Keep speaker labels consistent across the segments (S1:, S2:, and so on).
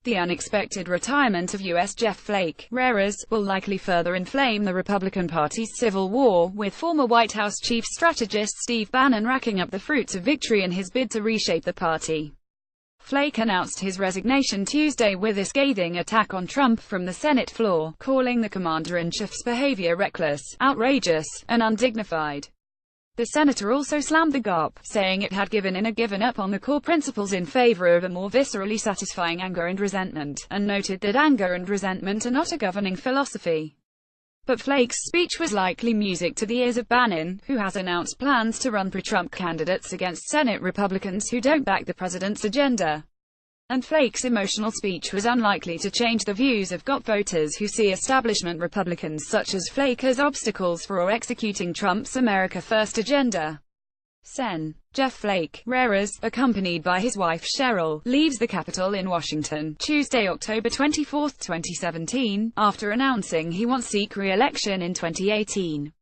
S1: The unexpected retirement of U.S. Jeff Flake, rares, will likely further inflame the Republican Party's civil war, with former White House chief strategist Steve Bannon racking up the fruits of victory in his bid to reshape the party. Flake announced his resignation Tuesday with a scathing attack on Trump from the Senate floor, calling the commander-in-chief's behavior reckless, outrageous, and undignified. The senator also slammed the GOP, saying it had given up on the core principles in favor of a more viscerally satisfying anger and resentment, and noted that anger and resentment are not a governing philosophy. But Flake's speech was likely music to the ears of Bannon, who has announced plans to run pro-Trump candidates against Senate Republicans who don't back the president's agenda. And Flake's emotional speech was unlikely to change the views of GOP voters who see establishment Republicans such as Flake as obstacles for executing Trump's America First agenda. Sen. Jeff Flake, rares, accompanied by his wife Cheryl, leaves the Capitol in Washington, Tuesday, October 24, 2017, after announcing he won't seek re-election in 2018.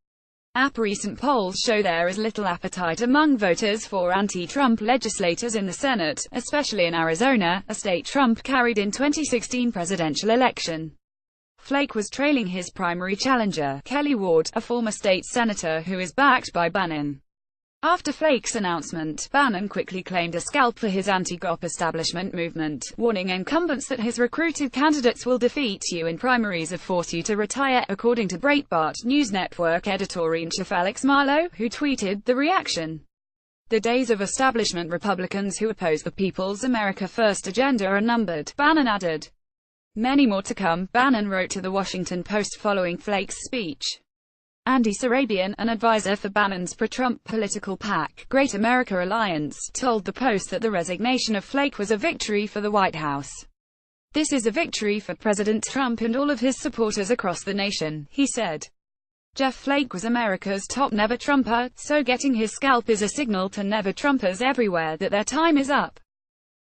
S1: Recent polls show there is little appetite among voters for anti-Trump legislators in the Senate, especially in Arizona, a state Trump carried in 2016 presidential election. Flake was trailing his primary challenger, Kelly Ward, a former state senator who is backed by Bannon. After Flake's announcement, Bannon quickly claimed a scalp for his anti-GOP establishment movement, warning incumbents that his recruited candidates will defeat you in primaries or force you to retire, according to Breitbart News Network editor-in-chief Alex Marlow, who tweeted the reaction. The days of establishment Republicans who oppose the People's America First agenda are numbered, Bannon added. Many more to come, Bannon wrote to the Washington Post following Flake's speech. Andy Sarabian, an advisor for Bannon's pro-Trump political PAC, Great America Alliance, told the Post that the resignation of Flake was a victory for the White House. This is a victory for President Trump and all of his supporters across the nation, he said. Jeff Flake was America's top never-Trumper, so getting his scalp is a signal to never-Trumpers everywhere that their time is up.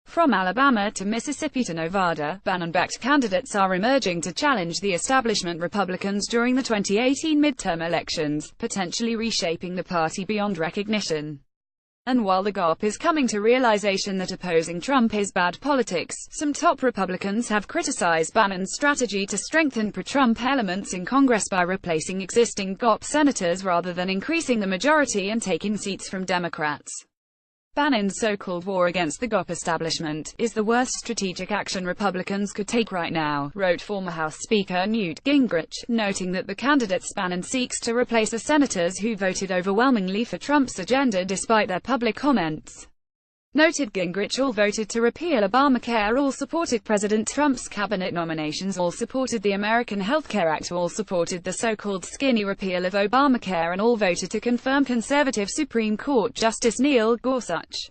S1: From Alabama to Mississippi to Nevada, Bannon-backed candidates are emerging to challenge the establishment Republicans during the 2018 midterm elections, potentially reshaping the party beyond recognition. And while the GOP is coming to realization that opposing Trump is bad politics, some top Republicans have criticized Bannon's strategy to strengthen pro-Trump elements in Congress by replacing existing GOP senators rather than increasing the majority and taking seats from Democrats. Bannon's so-called war against the GOP establishment is the worst strategic action Republicans could take right now, wrote former House Speaker Newt Gingrich, noting that the candidates Bannon seeks to replace are senators who voted overwhelmingly for Trump's agenda despite their public comments. Noted Gingrich all voted to repeal Obamacare, all supported President Trump's cabinet nominations, all supported the American Health Care Act, all supported the so-called skinny repeal of Obamacare, and all voted to confirm conservative Supreme Court Justice Neil Gorsuch.